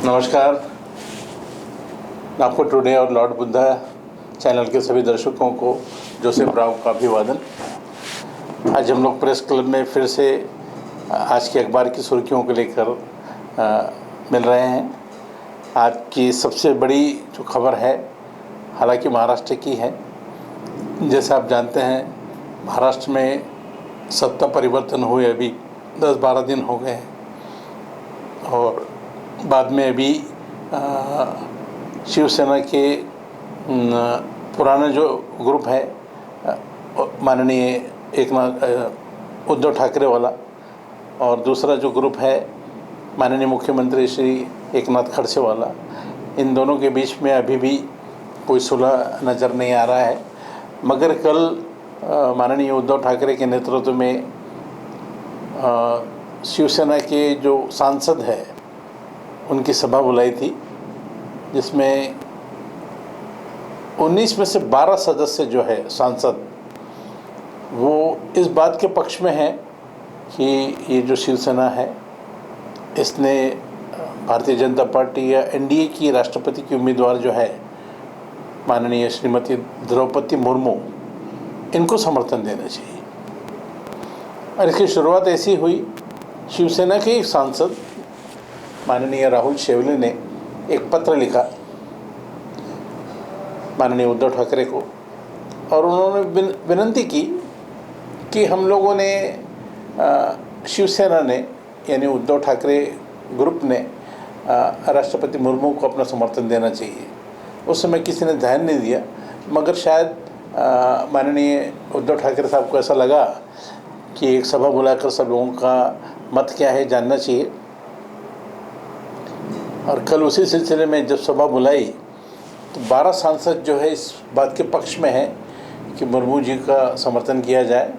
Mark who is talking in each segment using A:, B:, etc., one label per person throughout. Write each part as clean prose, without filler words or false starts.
A: नमस्कार। नागपुर टुडे और Lord Buddha channel के सभी दर्शकों को जोसेफ राव का अभिवादन। आज हम लोग प्रेस क्लब में फिर से आज के अखबार की सुर्खियों को लेकर मिल रहे हैं। आज की सबसे बड़ी जो खबर है, हालांकि महाराष्ट्र की है। जैसे आप जानते हैं, महाराष्ट्र में सत्ता परिवर्तन हुए अभी 10-12 दिन हो गए हैं और बाद में अभी शिवसेना के पुराना जो ग्रुप है, माननीय उद्धव ठाकरे वाला, और दूसरा जो ग्रुप है माननीय मुख्यमंत्री श्री एकनाथ खड़से वाला, इन दोनों के बीच में अभी भी कोई सुलह नज़र नहीं आ रहा है। मगर कल माननीय उद्धव ठाकरे के नेतृत्व में शिवसेना के जो सांसद है उनकी सभा बुलाई थी, जिसमें 19 में से 12 सदस्य जो है सांसद, वो इस बात के पक्ष में हैं कि ये जो शिवसेना है इसने भारतीय जनता पार्टी या एनडीए की राष्ट्रपति की उम्मीदवार जो है माननीय श्रीमती द्रौपदी मुर्मू, इनको समर्थन देना चाहिए। और इसकी शुरुआत ऐसी हुई, शिवसेना के एक सांसद माननीय राहुल शेवले ने एक पत्र लिखा माननीय उद्धव ठाकरे को, और उन्होंने विनती की कि हम लोगों ने शिवसेना ने यानी उद्धव ठाकरे ग्रुप ने राष्ट्रपति मुर्मू को अपना समर्थन देना चाहिए। उस समय किसी ने ध्यान नहीं दिया, मगर शायद माननीय उद्धव ठाकरे साहब को ऐसा लगा कि एक सभा बुलाकर सब लोगों का मत क्या है जानना चाहिए। और कल उसी सिलसिले में जब सभा बुलाई तो 12 सांसद जो है इस बात के पक्ष में है कि मुर्मू जी का समर्थन किया जाए।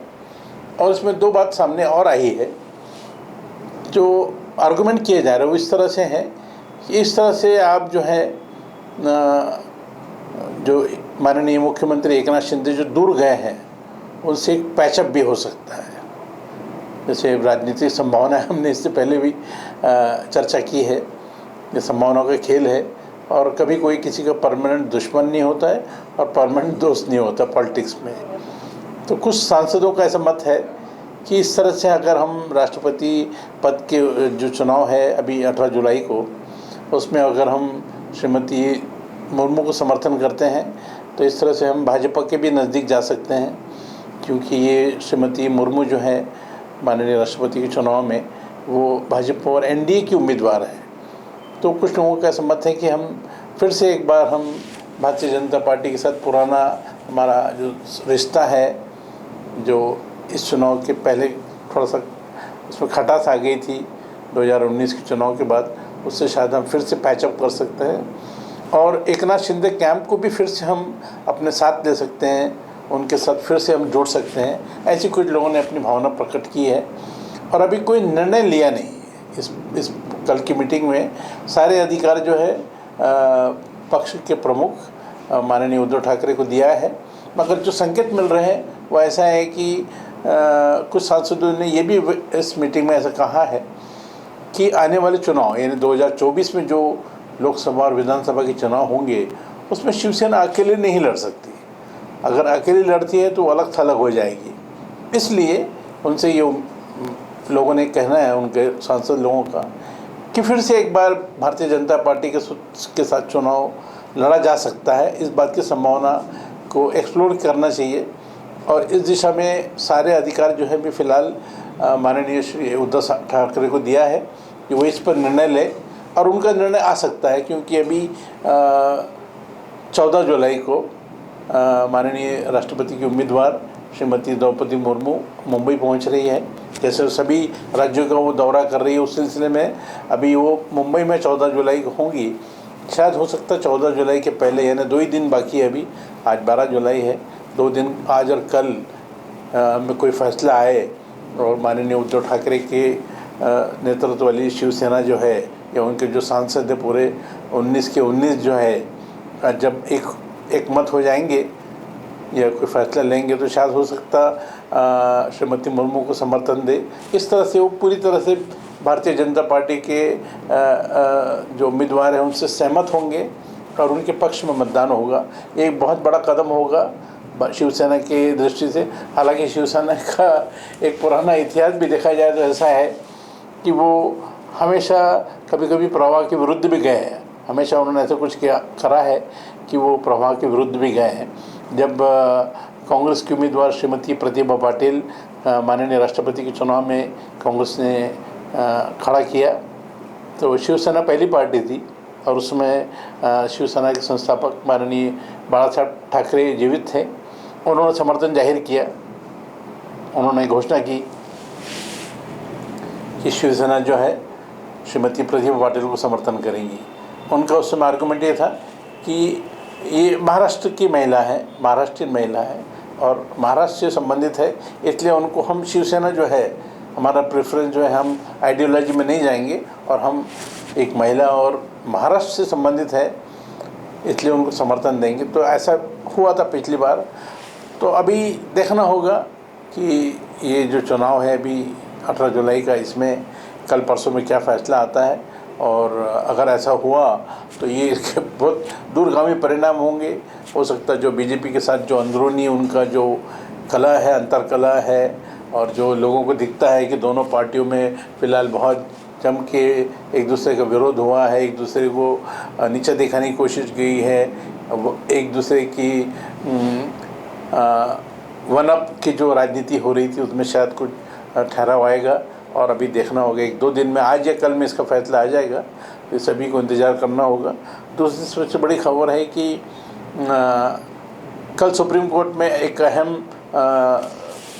A: और इसमें दो बात सामने और आई है। जो आर्गुमेंट किए जा रहे हैं वो इस तरह से हैं कि इस तरह से आप जो है जो माननीय मुख्यमंत्री एकनाथ शिंदे जो दूर गए हैं उनसे एक पैचअप भी हो सकता है। जैसे राजनीतिक संभावना हमने इससे पहले भी चर्चा की है, ये संभावनाओं का खेल है और कभी कोई किसी का परमानेंट दुश्मन नहीं होता है और परमानेंट दोस्त नहीं होता पॉलिटिक्स में। तो कुछ सांसदों का ऐसा मत है कि इस तरह से अगर हम राष्ट्रपति पद के जो चुनाव है अभी 18 जुलाई को, उसमें अगर हम श्रीमती मुर्मू को समर्थन करते हैं तो इस तरह से हम भाजपा के भी नज़दीक जा सकते हैं, क्योंकि ये श्रीमती मुर्मू जो है माननीय राष्ट्रपति के चुनाव में वो भाजपा और एनडीए की उम्मीदवार है। तो कुछ लोगों का ऐसा मत है कि हम फिर से एक बार हम भारतीय जनता पार्टी के साथ पुराना हमारा जो रिश्ता है, जो इस चुनाव के पहले थोड़ा सा उसमें खटास आ गई थी 2019 के चुनाव के बाद, उससे शायद हम फिर से पैचअप कर सकते हैं और एकनाथ शिंदे कैंप को भी फिर से हम अपने साथ ले सकते हैं, उनके साथ फिर से हम जोड़ सकते हैं। ऐसी कुछ लोगों ने अपनी भावना प्रकट की है और अभी कोई निर्णय लिया नहीं। इस कल की मीटिंग में सारे अधिकार जो है पक्ष के प्रमुख माननीय उद्धव ठाकरे को दिया है, मगर जो संकेत मिल रहे हैं वो ऐसा है कि कुछ सांसदों ने ये भी इस मीटिंग में ऐसा कहा है कि आने वाले चुनाव यानी 2024 में जो लोकसभा और विधानसभा के चुनाव होंगे उसमें शिवसेना अकेले नहीं लड़ सकती। अगर अकेली लड़ती है तो अलग थलग हो जाएगी। इसलिए उनसे ये लोगों ने कहना है, उनके सांसद लोगों का, कि फिर से एक बार भारतीय जनता पार्टी के साथ चुनाव लड़ा जा सकता है। इस बात की संभावना को एक्सप्लोर करना चाहिए और इस दिशा में सारे अधिकार जो है भी फिलहाल माननीय श्री उद्धव ठाकरे को दिया है कि वो इस पर निर्णय ले, और उनका निर्णय आ सकता है क्योंकि अभी 14 जुलाई को माननीय राष्ट्रपति की उम्मीदवार श्रीमती द्रौपदी मुर्मू मुंबई पहुंच रही है। जैसे सभी राज्यों का वो दौरा कर रही है, उस सिलसिले में अभी वो मुंबई में 14 जुलाई को होंगी। शायद हो सकता है 14 जुलाई के पहले, यानी 2 ही दिन बाकी है अभी, आज 12 जुलाई है, 2 दिन आज और कल में कोई फैसला आए और माननीय उद्धव ठाकरे के नेतृत्व वाली शिवसेना जो है या उनके जो सांसद है पूरे 19 के 19 जो है, जब एक मत हो जाएंगे या कोई फैसला लेंगे तो शायद हो सकता श्रीमती मुर्मू को समर्थन दे। इस तरह से वो पूरी तरह से भारतीय जनता पार्टी के जो उम्मीदवार हैं उनसे सहमत होंगे और उनके पक्ष में मतदान होगा। एक बहुत बड़ा कदम होगा शिवसेना की दृष्टि से। हालांकि शिवसेना का एक पुराना इतिहास भी देखा जाए तो ऐसा है कि वो हमेशा कभी कभी प्रवाह के विरुद्ध भी गए हैं। हमेशा उन्होंने ऐसा कुछ किया करा है कि वो प्रवाह के विरुद्ध भी गए हैं। जब कांग्रेस की उम्मीदवार श्रीमती प्रतिभा पाटिल माननीय राष्ट्रपति के चुनाव में कांग्रेस ने खड़ा किया तो शिवसेना पहली पार्टी थी और उसमें शिवसेना के संस्थापक माननीय बाला साहब ठाकरे जीवित थे। उन्होंने समर्थन जाहिर किया। उन्होंने घोषणा की कि शिवसेना जो है श्रीमती प्रतिभा पाटिल को समर्थन करेंगी। उनका उस समय आर्गूमेंट ये था कि ये महाराष्ट्र की महिला है, महाराष्ट्रीयन महिला है और महाराष्ट्र से संबंधित है, इसलिए उनको हम शिवसेना जो है हमारा प्रेफरेंस जो है, हम आइडियोलॉजी में नहीं जाएंगे और हम एक महिला और महाराष्ट्र से संबंधित है इसलिए उनको समर्थन देंगे। तो ऐसा हुआ था पिछली बार। तो अभी देखना होगा कि ये जो चुनाव है अभी 18 जुलाई का, इसमें कल परसों में क्या फ़ैसला आता है और अगर ऐसा हुआ तो ये इसके बहुत दूरगामी परिणाम होंगे। हो सकता है जो बीजेपी के साथ जो अंदरूनी उनका जो कला है, अंतर कला है और जो लोगों को दिखता है कि दोनों पार्टियों में फ़िलहाल बहुत जम के एक दूसरे का विरोध हुआ है, एक दूसरे को नीचा दिखाने की कोशिश की है, एक दूसरे की वन अप की जो राजनीति हो रही थी उसमें शायद कुछ ठहराव आएगा और अभी देखना होगा 1-2 दिन में, आज या कल में इसका फैसला आ जाएगा। तो सभी को इंतज़ार करना होगा। दूसरी सबसे बड़ी खबर है कि कल सुप्रीम कोर्ट में एक अहम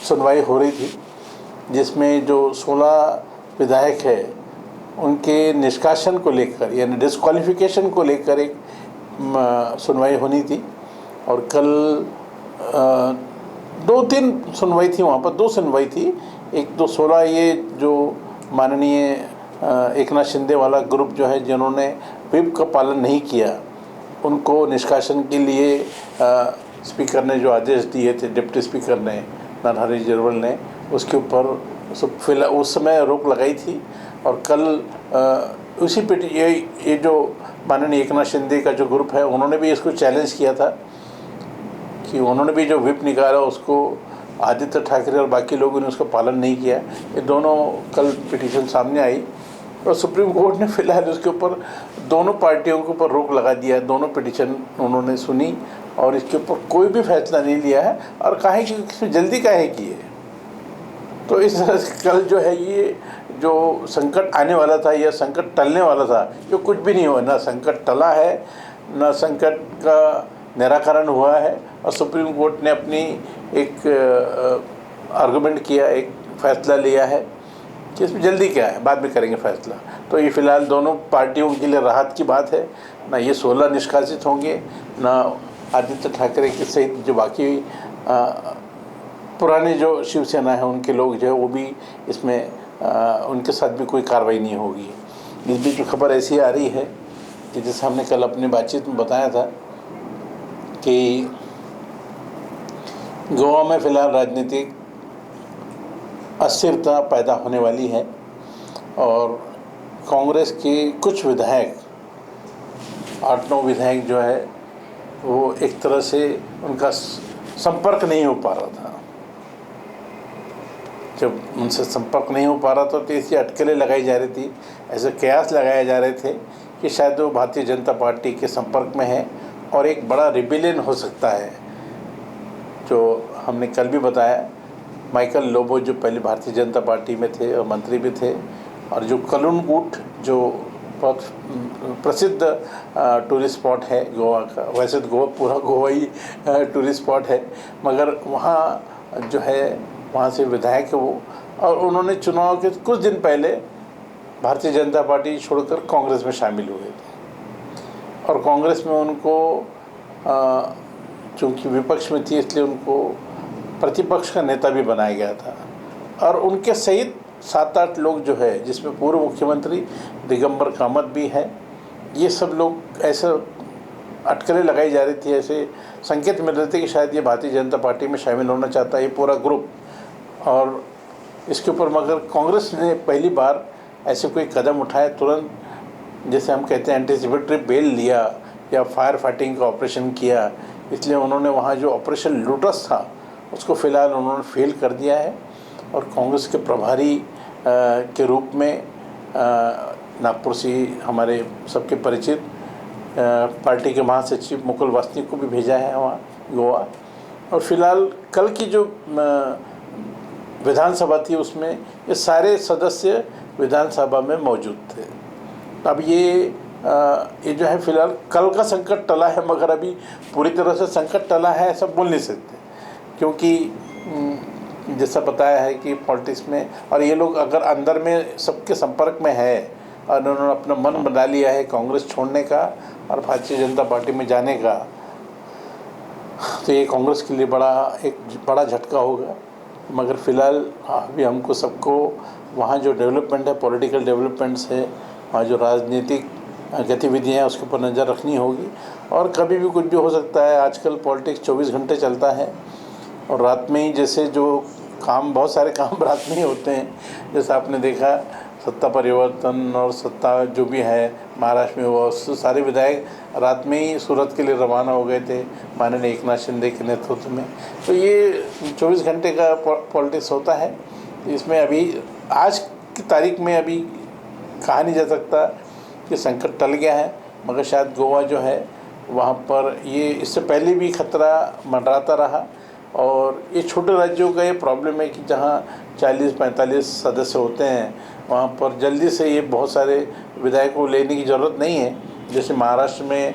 A: सुनवाई हो रही थी जिसमें जो 16 विधायक है उनके निष्कासन को लेकर यानी डिस्क्वालिफिकेशन को लेकर एक सुनवाई होनी थी और कल 2-3 सुनवाई थी, वहाँ पर 2 सुनवाई थी। एक तो 16 ये जो माननीय एकनाथ शिंदे वाला ग्रुप जो है जिन्होंने व्हिप का पालन नहीं किया उनको निष्कासन के लिए स्पीकर ने जो आदेश दिए थे, डिप्टी स्पीकर ने नरहरि झिरवल ने, उसके ऊपर फिलहाल उस समय रोक लगाई थी। और कल उसी पे ये जो माननीय एकनाथ शिंदे का जो ग्रुप है उन्होंने भी इसको चैलेंज किया था कि उन्होंने भी जो व्हिप निकाला उसको आदित्य ठाकरे और बाकी लोगों ने उसका पालन नहीं किया। ये दोनों कल पिटीशन सामने आई और सुप्रीम कोर्ट ने फिलहाल उसके ऊपर दोनों पार्टियों के ऊपर रोक लगा दिया। दोनों पिटीशन उन्होंने सुनी और इसके ऊपर कोई भी फैसला नहीं लिया है और कहा है कि इसमें जल्दी काहे की है। तो इस तरह से कल जो है ये जो संकट आने वाला था या संकट टलने वाला था, जो कुछ भी नहीं हुआ, ना संकट टला है ना संकट का निराकरण हुआ है। और सुप्रीम कोर्ट ने अपनी एक आर्गूमेंट किया, एक फ़ैसला लिया है कि इसमें जल्दी क्या है, बाद में करेंगे फ़ैसला। तो ये फ़िलहाल दोनों पार्टियों के लिए राहत की बात है। ना ये 16 निष्कासित होंगे, ना आदित्य ठाकरे के सहित जो बाकी पुराने जो शिवसेना है उनके लोग जो है वो भी इसमें उनके साथ भी कोई कार्रवाई नहीं होगी। इस बीच में खबर ऐसी आ रही है कि जैसे हमने कल अपनी बातचीत में बताया था कि गोवा में फ़िलहाल राजनीतिक अस्थिरता पैदा होने वाली है और कांग्रेस के कुछ विधायक 8-9 विधायक जो है वो एक तरह से उनका संपर्क नहीं हो पा रहा था। जब उनसे संपर्क नहीं हो पा रहा था तो ऐसी अटकलें लगाई जा रही थी, ऐसे कयास लगाए जा रहे थे कि शायद वो भारतीय जनता पार्टी के संपर्क में है और एक बड़ा रिबेलियन हो सकता है। जो हमने कल भी बताया, माइकल लोबो जो पहले भारतीय जनता पार्टी में थे और मंत्री भी थे, और जो कलुंगुट जो बहुत प्रसिद्ध टूरिस्ट स्पॉट है गोवा का, वैसे तो गोवा पूरा गोवा ही टूरिस्ट स्पॉट है, मगर वहाँ जो है वहाँ से विधायक है वो, और उन्होंने चुनाव के कुछ दिन पहले भारतीय जनता पार्टी छोड़कर कांग्रेस में शामिल हुए थे और कांग्रेस में उनको चूँकि विपक्ष में थी इसलिए उनको प्रतिपक्ष का नेता भी बनाया गया था। और उनके सहित 7-8 लोग जो है, जिसमें पूर्व मुख्यमंत्री दिगंबर कामत भी है, ये सब लोग ऐसे अटकलें लगाई जा रही थी, ऐसे संकेत मिल रहे थे कि शायद ये भारतीय जनता पार्टी में शामिल होना चाहता है ये पूरा ग्रुप। और इसके ऊपर मगर कांग्रेस ने पहली बार ऐसे कोई कदम उठाए तुरंत, जैसे हम कहते हैं एंटीसिपेटरी बेल लिया या फायर फाइटिंग का ऑपरेशन किया, इसलिए उन्होंने वहाँ जो ऑपरेशन लोटस था उसको फ़िलहाल उन्होंने फेल कर दिया है। और कांग्रेस के प्रभारी के रूप में नागपुर से हमारे सबके परिचित पार्टी के महासचिव मुकुल वासनिक को भी भेजा है वहाँ गोवा। और फिलहाल कल की जो विधानसभा थी उसमें ये सारे सदस्य विधानसभा में मौजूद थे। अब ये जो है फिलहाल कल का संकट टला है, मगर अभी पूरी तरह से संकट टला है ऐसा बोल नहीं सकते, क्योंकि जैसा बताया है कि पॉलिटिक्स में और ये लोग अगर अंदर में सबके संपर्क में है और उन्होंने अपना मन बना लिया है कांग्रेस छोड़ने का और भारतीय जनता पार्टी में जाने का, तो ये कांग्रेस के लिए एक बड़ा झटका होगा। मगर फिलहाल अभी हमको सबको वहाँ जो डेवलपमेंट है, पॉलिटिकल डेवलपमेंट्स है, वहाँ जो राजनीतिक गतिविधियाँ हैं उसके ऊपर नज़र रखनी होगी। और कभी भी कुछ भी हो सकता है, आजकल पॉलिटिक्स 24 घंटे चलता है और रात में ही जैसे जो बहुत सारे काम रात में ही होते हैं। जैसे आपने देखा सत्ता परिवर्तन और सत्ता जो भी है महाराष्ट्र में हुआ, उससे सारे विधायक रात में ही सूरत के लिए रवाना हो गए थे माननीय एकनाथ शिंदे के नेतृत्व में। तो ये 24 घंटे का पॉलिटिक्स होता है। इसमें अभी आज की तारीख में अभी कहा नहीं जा सकता कि संकट टल गया है, मगर शायद गोवा जो है वहाँ पर ये इससे पहले भी खतरा मंडराता रहा। और ये छोटे राज्यों का ये प्रॉब्लम है कि जहाँ 40-45 सदस्य होते हैं वहाँ पर जल्दी से ये बहुत सारे विधायकों को लेने की ज़रूरत नहीं है। जैसे महाराष्ट्र में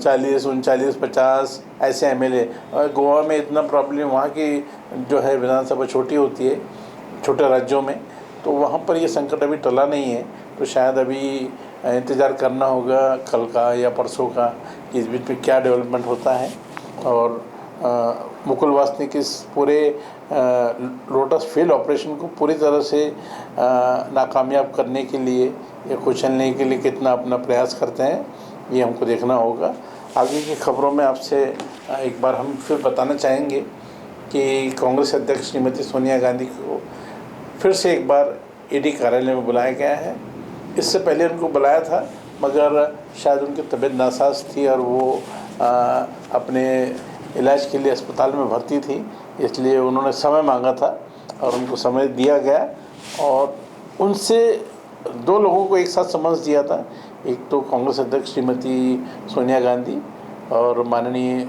A: 40, 39, 50 ऐसे एमएलए, और गोवा में इतना प्रॉब्लम, वहाँ की जो है विधानसभा छोटी होती है छोटे राज्यों में, तो वहाँ पर ये संकट अभी टला नहीं है। तो शायद अभी इंतज़ार करना होगा कल का या परसों का कि इस बीच में क्या डेवलपमेंट होता है। और मुकुल वासनिक इस पूरे लोटस फील्ड ऑपरेशन को पूरी तरह से नाकामयाब करने के लिए या कुचलने के लिए कितना अपना प्रयास करते हैं, ये हमको देखना होगा। आगे की खबरों में आपसे एक बार हम फिर बताना चाहेंगे कि कांग्रेस अध्यक्ष श्रीमती सोनिया गांधी को फिर से एक बार ईडी कार्यालय में बुलाया गया है। इससे पहले उनको बुलाया था, मगर शायद उनकी तबीयत नासाज थी और वो अपने इलाज के लिए अस्पताल में भर्ती थी, इसलिए उन्होंने समय मांगा था और उनको समय दिया गया। और उनसे 2 लोगों को एक साथ समन्स दिया था, एक तो कांग्रेस अध्यक्ष श्रीमती सोनिया गांधी और माननीय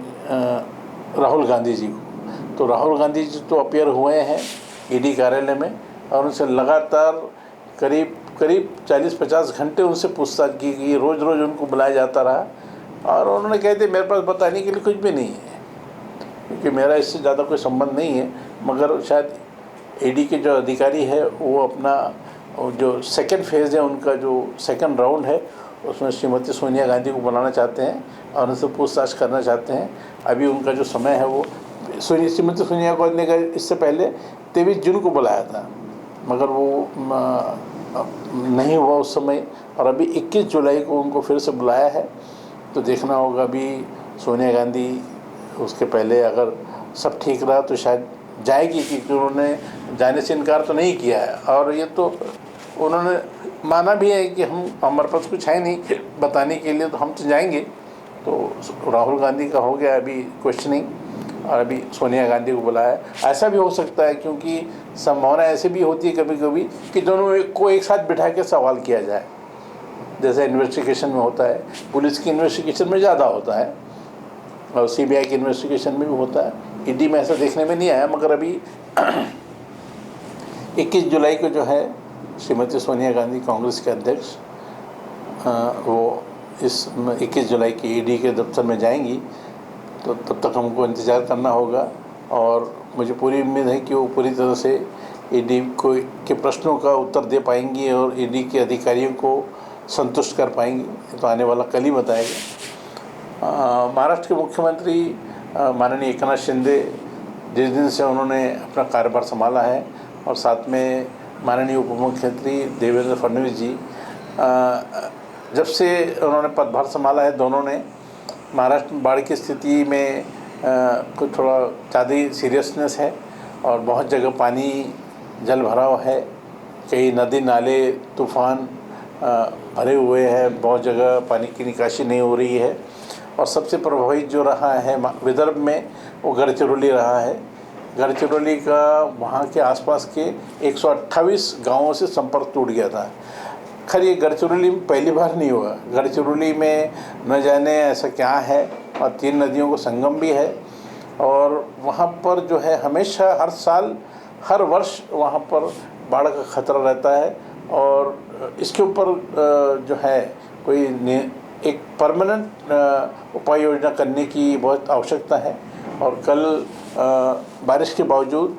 A: राहुल गांधी जी को। तो राहुल गांधी जी तो अपीयर हुए हैं ईडी कार्यालय में और उनसे लगातार करीब 40-50 घंटे उनसे पूछताछ की गई, रोज़ उनको बुलाया जाता रहा। और उन्होंने कहते मेरे पास बताने के लिए कुछ भी नहीं है, क्योंकि मेरा इससे ज़्यादा कोई संबंध नहीं है। मगर शायद ईडी के जो अधिकारी है वो अपना जो सेकंड फेज़ है, उनका जो सेकंड राउंड है, उसमें श्रीमती सोनिया गांधी को बुलाना चाहते हैं और उनसे पूछताछ करना चाहते हैं। अभी उनका जो समय है वो श्रीमती सोनिया गांधी का इससे पहले 23 जून को बुलाया था, मगर वो नहीं हुआ उस समय। और अभी 21 जुलाई को उनको फिर से बुलाया है। तो देखना होगा अभी सोनिया गांधी उसके पहले अगर सब ठीक रहा तो शायद जाएगी, क्योंकि उन्होंने जाने से इनकार तो नहीं किया है और ये तो उन्होंने माना भी है कि हमारे पास कुछ है नहीं बताने के लिए, तो हम तो जाएंगे। तो राहुल गांधी का हो गया अभी क्वेश्चनिंग और अभी सोनिया गांधी को बुलाया। ऐसा भी हो सकता है, क्योंकि संभावना ऐसे भी होती है कभी कभी कि दोनों को एक साथ बिठा के सवाल किया जाए, जैसे इन्वेस्टिगेशन में होता है। पुलिस की इन्वेस्टिगेशन में ज़्यादा होता है और सीबीआई की इन्वेस्टिगेशन में भी होता है। ईडी में ऐसा देखने में नहीं आया, मगर अभी 21 जुलाई को जो है श्रीमती सोनिया गांधी कांग्रेस के अध्यक्ष वो इस 21 जुलाई की ईडी के दफ्तर में जाएंगी। तो तब तक हमको इंतज़ार करना होगा और मुझे पूरी उम्मीद है कि वो पूरी तरह से ईडी के प्रश्नों का उत्तर दे पाएंगी और ईडी के अधिकारियों को संतुष्ट कर पाएंगी। तो आने वाला कल ही बताएगा। महाराष्ट्र के मुख्यमंत्री माननीय एकनाथ शिंदे जिस दिन से उन्होंने अपना कार्यभार संभाला है और साथ में माननीय उप मुख्यमंत्री देवेंद्र फडणवीस जी जब से उन्होंने पदभार संभाला है, दोनों ने महाराष्ट्र में बाढ़ की स्थिति में कुछ थोड़ा ज़्यादा ही सीरियसनेस है और बहुत जगह पानी जल भराव है। कई नदी नाले तूफान भरे हुए हैं, बहुत जगह पानी की निकासी नहीं हो रही है। और सबसे प्रभावित जो रहा है विदर्भ में वो गढ़चिरौली रहा है। गढ़चिरौली का वहाँ के आसपास के 128 गांवों से संपर्क टूट गया था। खैर ये गढ़चिरौली में पहली बार नहीं हुआ। गढ़चिरौली में न जाने ऐसा क्या है, और 3 नदियों को संगम भी है, और वहाँ पर जो है हमेशा हर साल हर वर्ष वहाँ पर बाढ़ का खतरा रहता है। और इसके ऊपर जो है कोई एक परमानेंट उपाय योजना करने की बहुत आवश्यकता है। और कल बारिश के बावजूद,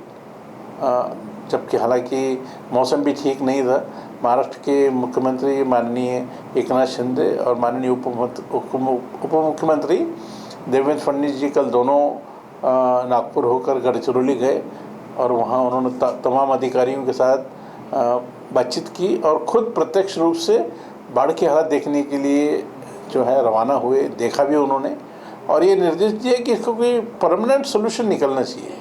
A: जबकि हालांकि मौसम भी ठीक नहीं था, महाराष्ट्र के मुख्यमंत्री माननीय एकनाथ शिंदे और माननीय उप मुख्यमंत्री देवेंद्र फडणवीस जी कल दोनों नागपुर होकर गढ़चिरौली गए, और वहाँ उन्होंने तमाम अधिकारियों के साथ बातचीत की और खुद प्रत्यक्ष रूप से बाढ़ की हालत देखने के लिए जो है रवाना हुए। देखा भी उन्होंने, और ये निर्देश दिए कि इसको कोई परमानेंट सोल्यूशन निकलना चाहिए,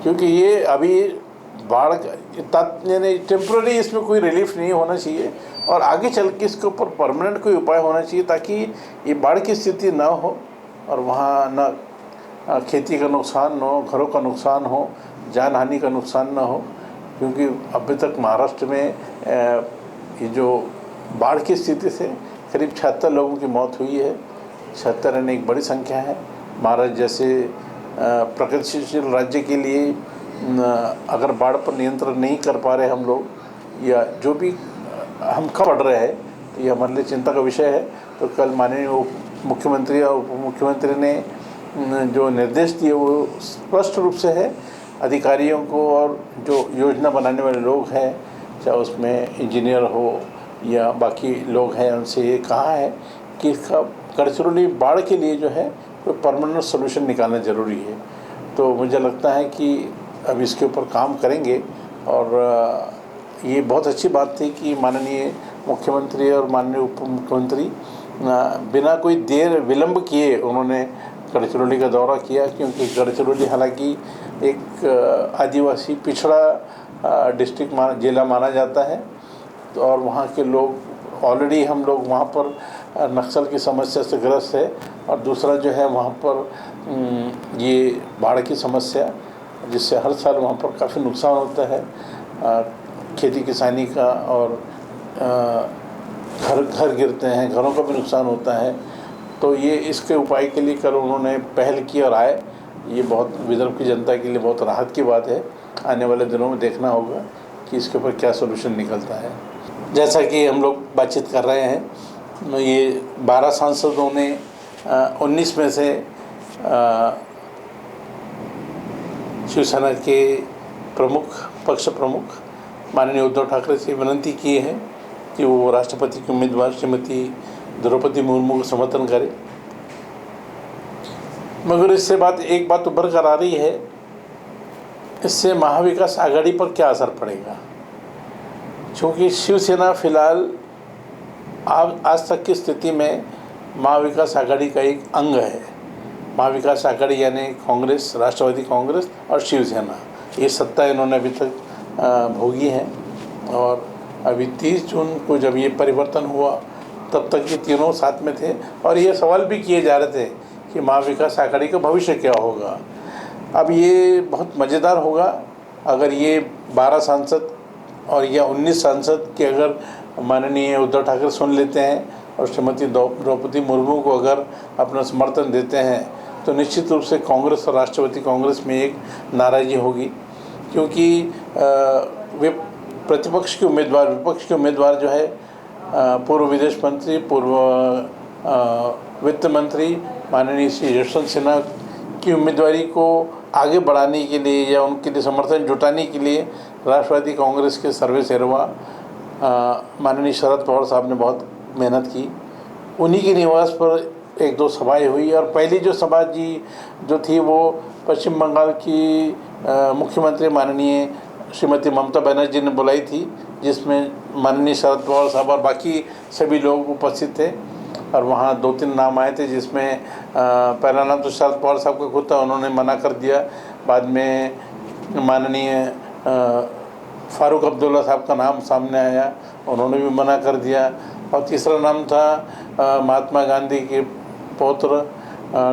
A: क्योंकि ये अभी बाढ़ यानी टेम्प्रेरी इसमें कोई रिलीफ नहीं होना चाहिए, और आगे चल के इसके ऊपर परमानेंट कोई उपाय होना चाहिए, ताकि ये बाढ़ की स्थिति ना हो और वहाँ न खेती का नुकसान न हो, घरों का नुकसान हो, जान हानि का नुकसान ना हो। क्योंकि अभी तक महाराष्ट्र में ये जो बाढ़ की स्थिति से करीब 76 लोगों की मौत हुई है। 76 यानी एक बड़ी संख्या है। महाराष्ट्र जैसे प्रगतिशील राज्य के लिए अगर बाढ़ पर नियंत्रण नहीं कर पा रहे हम लोग, या जो भी हम कब बढ़ रहे हैं, तो ये हमारे लिए चिंता का विषय है। तो कल माननीय मुख्यमंत्री और उप मुख्यमंत्री ने जो निर्देश दिए वो स्पष्ट रूप से है अधिकारियों को, और जो योजना बनाने वाले लोग हैं, चाहे उसमें इंजीनियर हो या बाकी लोग हैं, उनसे ये कहा है कि इसका गढ़चिरौली बाढ़ के लिए जो है कोई परमानेंट सोल्यूशन निकालना ज़रूरी है। तो मुझे लगता है कि अब इसके ऊपर काम करेंगे, और ये बहुत अच्छी बात थी कि माननीय मुख्यमंत्री और माननीय उप मुख्यमंत्री बिना कोई देर विलंब किए उन्होंने गढ़चिरौली का दौरा किया, क्योंकि गढ़चिरौली हालांकि एक आदिवासी पिछड़ा डिस्ट्रिक्ट जिला माना जाता है। तो और वहाँ के लोग ऑलरेडी हम लोग वहाँ पर नक्सल की समस्या से ग्रस्त है, और दूसरा जो है वहाँ पर ये बाढ़ की समस्या, जिससे हर साल वहाँ पर काफ़ी नुकसान होता है खेती किसानी का, और घर गिरते हैं, घरों का भी नुकसान होता है। तो ये इसके उपाय के लिए कल उन्होंने पहल की और आए। ये बहुत विदर्भ की जनता के लिए बहुत राहत की बात है। आने वाले दिनों में देखना होगा कि इसके ऊपर क्या सोल्यूशन निकलता है। जैसा कि हम लोग बातचीत कर रहे हैं, ये 12 सांसदों ने 19 में से शिवसेना के पक्ष प्रमुख माननीय उद्धव ठाकरे से विनती की है कि वो राष्ट्रपति की उम्मीदवार श्रीमती द्रौपदी मुर्मू को समर्थन करें। मगर इससे एक बात उभर कर आ रही है, इससे महाविकास आघाड़ी पर क्या असर पड़ेगा। क्योंकि शिवसेना फिलहाल आज तक की स्थिति में महाविकास आघाड़ी का एक अंग है। महाविकास आघाड़ी यानी कांग्रेस, राष्ट्रवादी कांग्रेस और शिवसेना, ये सत्ता इन्होंने अभी तक भोगी है। और अभी 30 जून को जब ये परिवर्तन हुआ, तब तक ये तीनों साथ में थे, और ये सवाल भी किए जा रहे थे कि महाविकास आघाड़ी का भविष्य क्या होगा। अब ये बहुत मज़ेदार होगा अगर ये 12 सांसद और या 19 सांसद के अगर माननीय उद्धव ठाकरे सुन लेते हैं और श्रीमती द्रौपदी मुर्मू को अगर अपना समर्थन देते हैं, तो निश्चित रूप से कांग्रेस और राष्ट्रवादी कांग्रेस में एक नाराज़गी होगी। क्योंकि वे विपक्ष के उम्मीदवार जो है पूर्व विदेश मंत्री, पूर्व वित्त मंत्री माननीय श्री यशवंत सिन्हा की उम्मीदवारी को आगे बढ़ाने के लिए या उनके लिए समर्थन जुटाने के लिए राष्ट्रवादी कांग्रेस के सर्वेसर्वा माननीय शरद पवार साहब ने बहुत मेहनत की। उन्हीं के निवास पर 1-2 सभाएं हुई, और पहली जो सभा जो थी वो पश्चिम बंगाल की मुख्यमंत्री माननीय श्रीमती ममता बनर्जी ने बुलाई थी, जिसमें माननीय शरद पवार साहब और बाकी सभी लोग उपस्थित थे। और वहाँ 2-3 नाम आए थे, जिसमें पहला नाम तो शरद पवार साहब का खुद था, उन्होंने मना कर दिया। बाद में माननीय फारूक अब्दुल्ला साहब का नाम सामने आया, उन्होंने भी मना कर दिया। और तीसरा नाम था महात्मा गांधी के पौत्र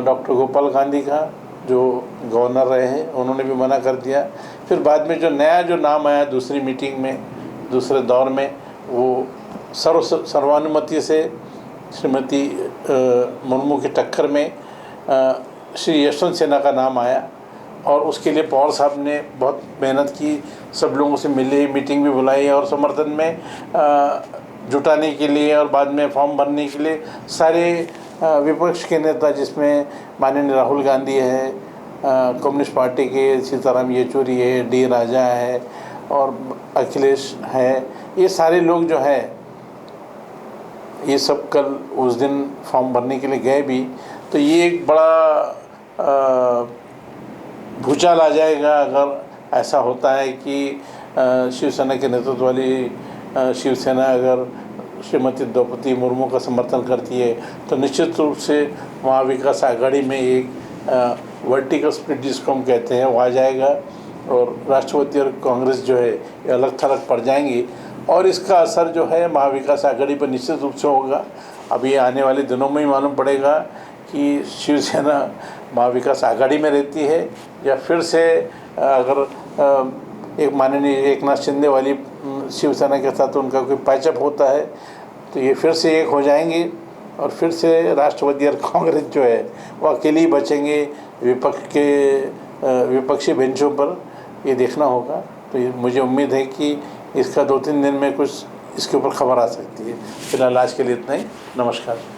A: डॉक्टर गोपाल गांधी का, जो गवर्नर रहे हैं, उन्होंने भी मना कर दिया। फिर बाद में जो नया नाम आया दूसरी मीटिंग में, दूसरे दौर में, वो सर्वानुमति से श्रीमती मुर्मू की टक्कर में श्री यशवंत सिन्हा का नाम आया। और उसके लिए पवार साहब ने बहुत मेहनत की, सब लोगों से मिले, मीटिंग भी बुलाई और समर्थन में जुटाने के लिए और बाद में फॉर्म भरने के लिए सारे विपक्ष के नेता, जिसमें माननीय राहुल गांधी है, कम्युनिस्ट पार्टी के सीताराम येचुरी है, डी राजा है और अखिलेश है, ये सारे लोग जो है ये सब कल उस दिन फॉर्म भरने के लिए गए भी। तो ये एक बड़ा भूचाल आ जाएगा अगर ऐसा होता है कि शिवसेना के नेतृत्व वाली शिवसेना अगर श्रीमती द्रौपदी मुर्मू का समर्थन करती है, तो निश्चित रूप से महाविकास आघाड़ी में एक वर्टिकल स्प्लिट जिसको हम कहते हैं वो आ जाएगा और राष्ट्रवादी और कांग्रेस जो है ये अलग थलग पड़ जाएंगी। और इसका असर जो है महाविकास आघाड़ी पर निश्चित रूप से होगा। अभी आने वाले दिनों में ही मालूम पड़ेगा कि शिवसेना महाविकास आघाड़ी में रहती है या फिर से अगर एक माननीय एकनाथ शिंदे वाली शिवसेना के साथ उनका कोई पैचअप होता है तो ये फिर से एक हो जाएंगे और फिर से राष्ट्रवादी और कांग्रेस जो है वो अकेले ही बचेंगे विपक्षी बेंचों पर। ये देखना होगा। तो मुझे उम्मीद है कि इसका 2-3 दिन में कुछ इसके ऊपर खबर आ सकती है। फिलहाल आज के लिए इतना ही। नमस्कार।